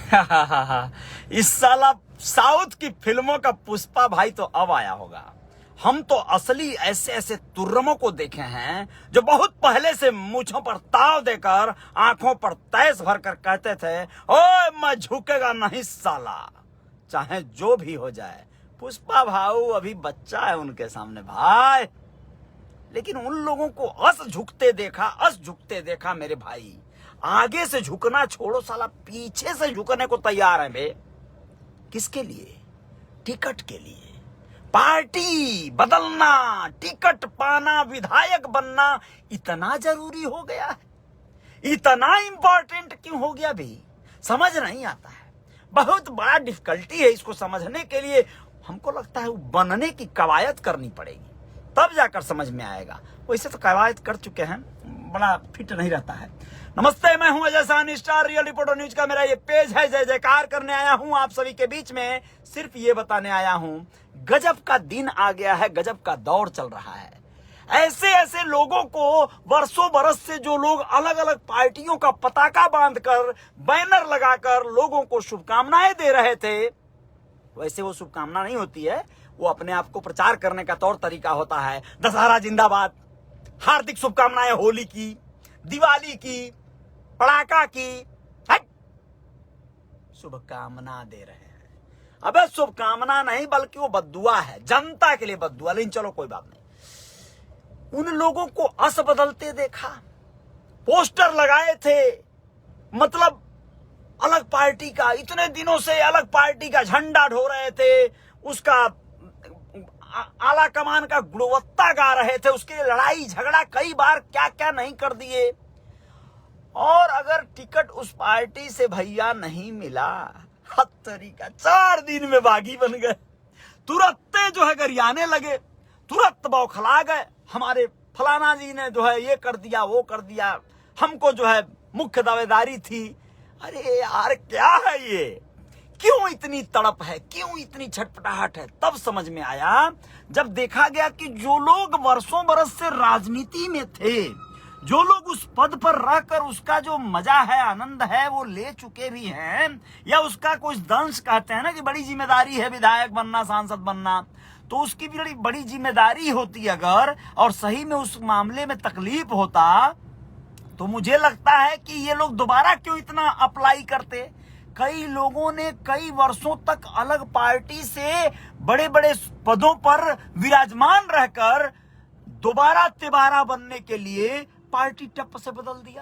इस साला साउथ की फिल्मों का पुष्पा भाई तो अब आया होगा। हम तो असली ऐसे ऐसे तुर्रमों को देखे हैं जो बहुत पहले से मूंछों पर ताव देकर आंखों पर तैस भरकर कहते थे, ओए मैं झुकेगा नहीं साला, चाहे जो भी हो जाए। पुष्पा भाऊ अभी बच्चा है उनके सामने भाई, लेकिन उन लोगों को अस झुकते देखा मेरे भाई। आगे से झुकना छोड़ो साला, पीछे से झुकने को तैयार है बे। किसके लिए? टिकट के लिए। पार्टी बदलना, टिकट पाना, विधायक बनना इतना जरूरी हो गया है, इतना इंपॉर्टेंट क्यों हो गया भाई? समझ नहीं आता है। बहुत बड़ा डिफिकल्टी है इसको समझने के लिए। हमको लगता है वो बनने की कवायद करनी पड़ेगी, तब जाकर समझ में आएगा। वैसे तो कवायद कर चुके हैं, बड़ा फिट नहीं रहता है। नमस्ते, मैं हूं Ajay Sahni, star real reporter news का मेरा ये पेज है। जय जयकार करने आया हूं आप सभी के बीच में। सिर्फ ये बताने आया हूं, गजब का दिन आ गया है, गजब का दौर चल रहा है। ऐसे ऐसे लोगों को वर्षों बरस से जो लोग अलग अलग पार्टियों का पताका बांधकर, बैनर लगाकर लोगों को शुभकामनाएं दे रहे थे, वैसे वो शुभकामना नहीं होती है, वो अपने आप को प्रचार करने का तौर तरीका होता है। दशहरा जिंदाबाद, हार्दिक शुभकामनाएं होली की, दिवाली की, पड़ाका की, शुभकामना दे रहे हैं। अबे शुभकामना नहीं बल्कि वो बद्दुआ है, जनता के लिए बद्दुआ। लेकिन चलो कोई बात नहीं। उन लोगों को अस बदलते देखा, पोस्टर लगाए थे, मतलब अलग पार्टी का, इतने दिनों से अलग पार्टी का झंडा ढो रहे थे, उसका आला कमान का गुणवत्ता गा रहे थे, उसके लड़ाई झगड़ा कई बार क्या क्या नहीं कर दिए। और अगर टिकट उस पार्टी से भैया नहीं मिला, हद तरीका 4 दिन में बागी बन गए, तुरंत जो है गरियाने लगे, तुरंत बौखला गए। हमारे फलाना जी ने जो है ये कर दिया, वो कर दिया, हमको जो है मुख्य दावेदारी थी। अरे यार क्या है ये? क्यों इतनी तड़प है, क्यों इतनी छटपटाहट है? तब समझ में आया जब देखा गया कि जो लोग वर्षों बरस से राजनीति में थे, जो लोग उस पद पर रहकर उसका जो मजा है, आनंद है, वो ले चुके भी हैं, या उसका कुछ दंश कहते हैं ना कि बड़ी जिम्मेदारी है विधायक बनना, सांसद बनना, तो उसकी भी बड़ी जिम्मेदारी होती अगर, और सही में उस मामले में तकलीफ होता, तो मुझे लगता है कि ये लोग दोबारा क्यों इतना अप्लाई करते। कई लोगों ने कई वर्षों तक अलग पार्टी से बड़े बड़े पदों पर विराजमान रहकर दोबारा तिबारा बनने के लिए पार्टी टप से बदल दिया।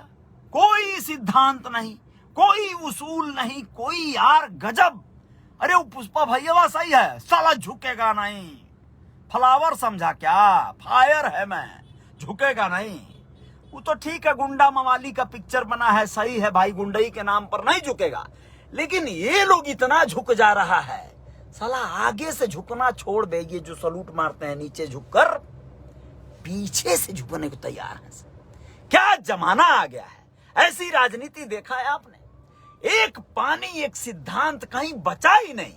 कोई सिद्धांत नहीं, कोई उसूल नहीं, कोई यार गजब। अरे वो पुष्पा भैया सही है, साला झुकेगा नहीं। फ्लावर समझा क्या? फायर है मैं, झुकेगा नहीं। वो तो ठीक है, गुंडा मवाली का पिक्चर बना है, सही है भाई, गुंडई के नाम पर नहीं झुकेगा। लेकिन ये लोग इतना झुक जा रहा है, साला आगे से झुकना छोड़ दे। ये जो सलूट मारते हैं नीचे झुककर, पीछे से झुकने को तैयार है। क्या जमाना आ गया है? ऐसी राजनीति देखा है आपने? एक पानी, एक सिद्धांत कहीं बचा ही नहीं।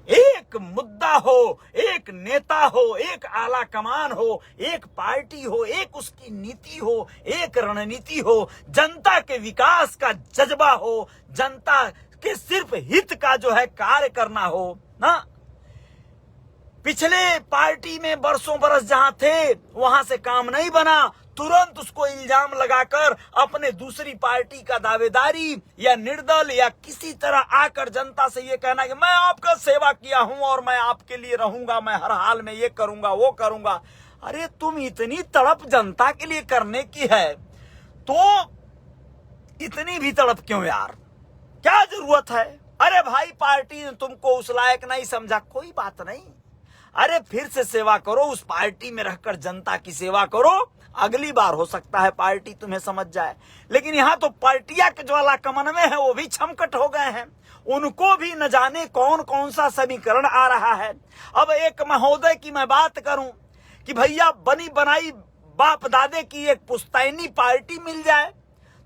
एक मुद्दा हो, एक नेता हो, एक आला कमान हो, एक पार्टी हो, एक उसकी नीति हो, एक रणनीति हो, जनता के विकास का जज्बा हो, जनता के सिर्फ हित का जो है कार्य करना हो ना। पिछले पार्टी में वर्षों बरस जहां थे वहां से काम नहीं बना, तुरंत उसको इल्जाम लगाकर अपने दूसरी पार्टी का दावेदारी या निर्दल या किसी तरह आकर जनता से ये कहना कि मैं आपका सेवा किया हूं और मैं आपके लिए रहूंगा, मैं हर हाल में ये करूंगा, वो करूंगा। अरे तुम इतनी तड़प जनता के लिए करने की है तो इतनी भी तड़प क्यों यार? क्या जरूरत है? अरे भाई पार्टी ने तुमको उस लायक नहीं समझा, कोई बात नहीं। अरे फिर से सेवा करो, उस पार्टी में रहकर जनता की सेवा करो, अगली बार हो सकता है पार्टी तुम्हें समझ जाए। लेकिन यहाँ तो पार्टियां के ज्वाला कमन में है, वो भी छमकट हो गए हैं, उनको भी न जाने कौन कौन सा समीकरण आ रहा है। अब एक महोदय की मैं बात करूं कि भैया बनी बनाई बाप दादे की एक पुश्तैनी पार्टी मिल जाए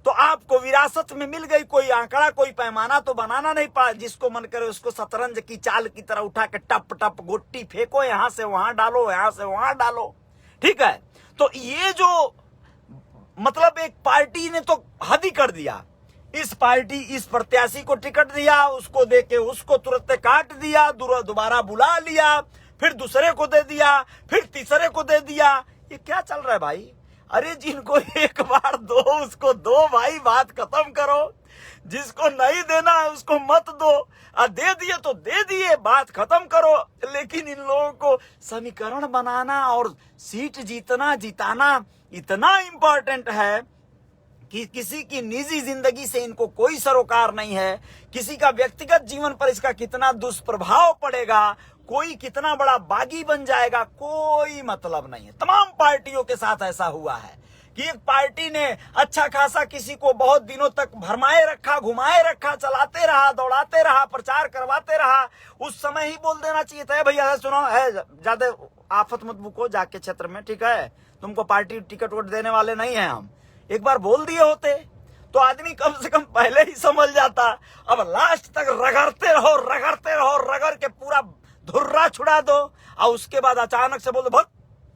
तो आपको विरासत में मिल गई। कोई आंकड़ा, कोई पैमाना तो बनाना नहीं पड़ा, जिसको मन करे उसको शतरंज की चाल की तरह उठा के टप टप गोटी फेंको, यहां से वहां डालो, यहां से वहां डालो, ठीक है। तो ये जो मतलब एक पार्टी ने तो हद ही कर दिया इस पार्टी इस प्रत्याशी को टिकट दिया, उसको देके उसको तुरंत काट दिया, दोबारा बुला लिया, फिर दूसरे को दे दिया, फिर तीसरे को दे दिया। ये क्या चल रहा है भाई? अरे जिनको एक बार दो उसको दो भाई, बात खत्म करो। जिसको नहीं देना है उसको मत दो, दे दिए तो दे दिए, बात खत्म करो। लेकिन इन लोगों को समीकरण बनाना और सीट जीतना जिताना इतना इंपॉर्टेंट है कि किसी की निजी जिंदगी से इनको कोई सरोकार नहीं है, किसी का व्यक्तिगत जीवन पर इसका कितना दुष्प्रभाव पड़ेगा, कोई कितना बड़ा बागी बन जाएगा, कोई मतलब नहीं है। तमाम पार्टियों के साथ ऐसा हुआ है कि एक पार्टी ने अच्छा खासा किसी को बहुत दिनों तक भरमाए रखा, घुमाए रखा, चलाते रहा, दौड़ाते रहा, प्रचार करवाते रहा। उस समय ही बोल देना चाहिए था, भैया सुनो, है ज्यादा आफत मत बुको जाके क्षेत्र में, ठीक है, तुमको पार्टी टिकट वोट देने वाले नहीं है हम। एक बार बोल दिए होते तो आदमी कम से कम पहले ही समझ जाता। अब लास्ट तक रगड़ते रहो, रगड़ते रहो, रगड़ के पूरा धुर्रा छुड़ा दो, और उसके बाद अचानक से बोल दो भक्त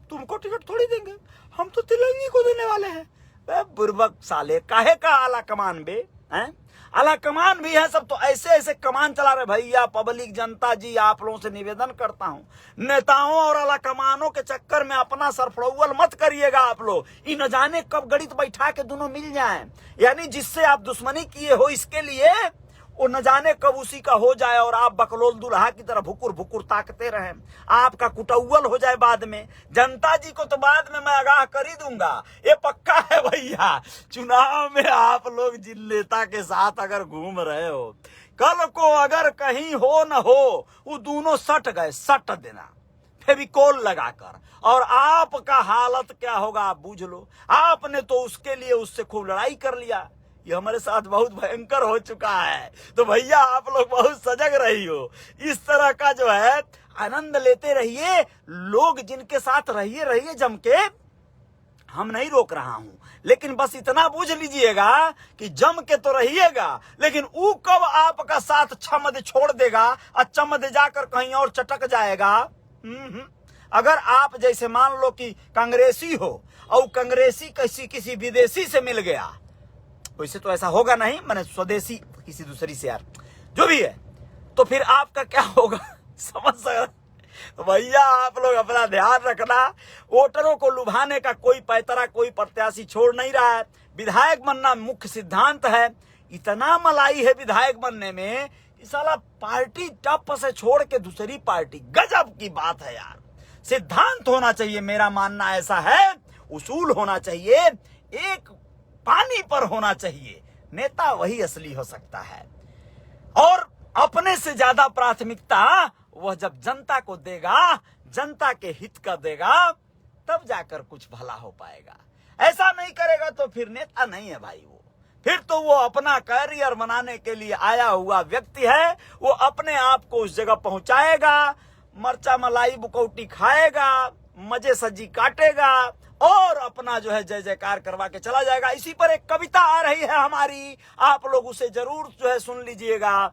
तुमको टिकट थोड़ी देंगे, हम तो तिलंगी को देने वाले हैं। बुर्बक साले, काहे का आला कमान बे हैं? आला कमान भी है सब, तो ऐसे ऐसे कमान चला रहे। भैया पब्लिक जनता जी, आप लोगों से निवेदन करता हूं, नेताओं और आला कमानों के चक्कर में अपना सरफड़ौल मत करिएगा आप लोग। इन न जाने कब गणित बैठा के दोनों मिल जाएं, यानी जिससे आप दुश्मनी किए हो इसके लिए वो न जाने कब उसी का हो जाए और आप बकलोल दुल्हा की तरह भुकुर भुकुर ताकते रहें, आपका कुटौल हो जाए बाद में। जनता जी को तो बाद में मैं आगाह कर ही दूंगा, ये पक्का है भैया। चुनाव में आप लोग जिन नेता के साथ अगर घूम रहे हो, कल को अगर कहीं हो न हो, वो दोनों सट गए, सट देना फेविकोल लगाकर, और आपका हालत क्या होगा आप बूझ लो। आपने तो उसके लिए उससे खूब लड़ाई कर लिया, ये हमारे साथ बहुत भयंकर हो चुका है। तो भैया आप लोग बहुत सजग रही हो, इस तरह का जो है आनंद लेते रहिए। लोग जिनके साथ रहिए रहिए जम के, हम नहीं रोक रहा हूं, लेकिन बस इतना बूझ लीजिएगा कि जम के तो रहिएगा, लेकिन वो कब आपका साथ छमद छोड़ देगा और चमद जाकर कहीं और चटक जाएगा। अगर आप जैसे मान लो कि कांग्रेसी हो और कांग्रेसी किसी विदेशी से मिल गया, वैसे तो ऐसा होगा नहीं, मैंने स्वदेशी किसी दूसरी से, यार जो भी है, तो फिर आपका क्या होगा समझ सकते। तो भैया आप लोग अपना ध्यान रखना। वोटरों को लुभाने का कोई पैतरा कोई प्रत्याशी छोड़ नहीं रहा है। विधायक बनना मुख्य सिद्धांत है। इतना मलाई है विधायक बनने में कि साला पार्टी टप से छोड़ के दूसरी पार्टी, गजब की बात है यार। सिद्धांत होना चाहिए, मेरा मानना ऐसा है, उसूल होना चाहिए, एक पानी पर होना चाहिए, नेता वही असली हो सकता है। और अपने से ज्यादा प्राथमिकता वह जब जनता को देगा, जनता के हित का देगा, तब जाकर कुछ भला हो पाएगा। ऐसा नहीं करेगा तो फिर नेता नहीं है भाई, वो फिर तो वो अपना कैरियर बनाने के लिए आया हुआ व्यक्ति है। वो अपने आप को उस जगह पहुंचाएगा, मरचा मलाई बुकौटी खाएगा, मजे सजी काटेगा और अपना जो है जय जयकार करवा के चला जाएगा। इसी पर एक कविता आ रही है हमारी, आप लोग उसे जरूर जो है सुन लीजिएगा।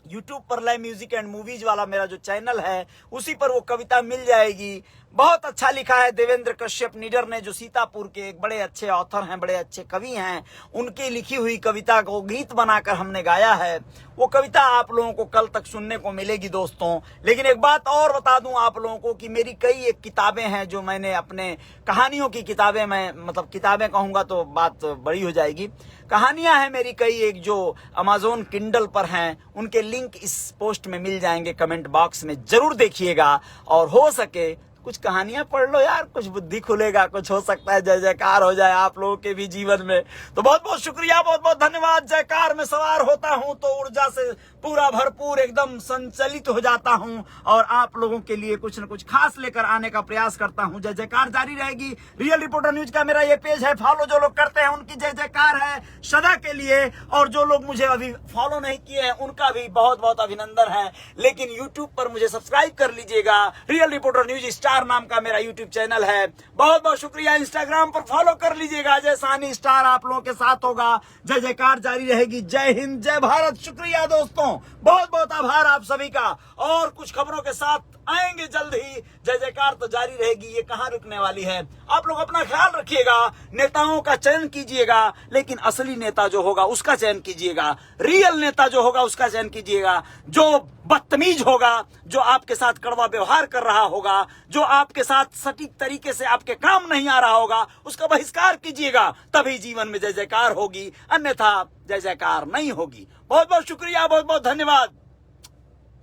YouTube पर लय म्यूजिक एंड मूवीज वाला मेरा जो चैनल है, उसी पर वो कविता मिल जाएगी। बहुत अच्छा लिखा है देवेंद्र कश्यप निडर ने, जो सीतापुर के एक बड़े अच्छे ऑथर हैं, बड़े अच्छे कवि हैं। उनकी लिखी हुई कविता को गीत बनाकर हमने गाया है। वो कविता आप लोगों को कल तक सुनने को मिलेगी दोस्तों। लेकिन एक बात और बता दूं आप लोगों को कि मेरी कई एक किताबें हैं जो मैंने अपने कहानियों की किताबें, मैं मतलब किताबें कहूंगा तो बात बड़ी हो जाएगी, कहानियां हैं मेरी कई एक जो अमेज़न किंडल पर हैं। उनके लिंक इस पोस्ट में मिल जाएंगे, कमेंट बॉक्स में जरूर देखिएगा। और हो सके कुछ कहानियां पढ़ लो यार, कुछ बुद्धि खुलेगा, कुछ हो सकता है जय जयकार हो जाए आप लोगों के भी जीवन में। तो बहुत बहुत शुक्रिया, बहुत बहुत धन्यवाद। जयकार में सवार होता हूं तो ऊर्जा से पूरा भरपूर एकदम संचलित हो जाता हूं और आप लोगों के लिए कुछ न कुछ खास लेकर आने का प्रयास करता हूं। जय जयकार जारी रहेगी। रियल रिपोर्टर न्यूज का मेरा ये पेज है, फॉलो जो लोग करते हैं उनकी जय जयकार है सदा के लिए, और जो लोग मुझे अभी फॉलो नहीं किए हैं उनका भी बहुत बहुत अभिनंदन है। लेकिन यूट्यूब पर मुझे सब्सक्राइब कर लीजिएगा, रियल रिपोर्टर न्यूज स्टार नाम का मेरा यूट्यूब चैनल है। बहुत बहुत शुक्रिया। इंस्टाग्राम पर फॉलो कर लीजिएगा, अजय साहनी स्टार आप लोगों के साथ होगा। जय जयकार जारी रहेगी। जय हिंद, जय भारत। शुक्रिया दोस्तों। हूं। बहुत बहुत आभार आप सभी का, और कुछ खबरों के साथ आएंगे जल्द ही। जय जयकार तो जारी रहेगी, ये कहां रुकने वाली है। आप लोग अपना ख्याल रखिएगा, नेताओं का चयन कीजिएगा, लेकिन असली नेता जो होगा उसका चयन कीजिएगा, रियल नेता जो होगा उसका चयन कीजिएगा। जो बदतमीज होगा, जो आपके साथ कड़वा व्यवहार कर रहा होगा, जो आपके साथ सटीक तरीके से आपके काम नहीं आ रहा होगा, उसका बहिष्कार कीजिएगा, तभी जीवन में जय जयकार होगी, अन्यथा जय जयकार नहीं होगी। बहुत बहुत शुक्रिया, बहुत बहुत धन्यवाद।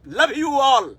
Love you all.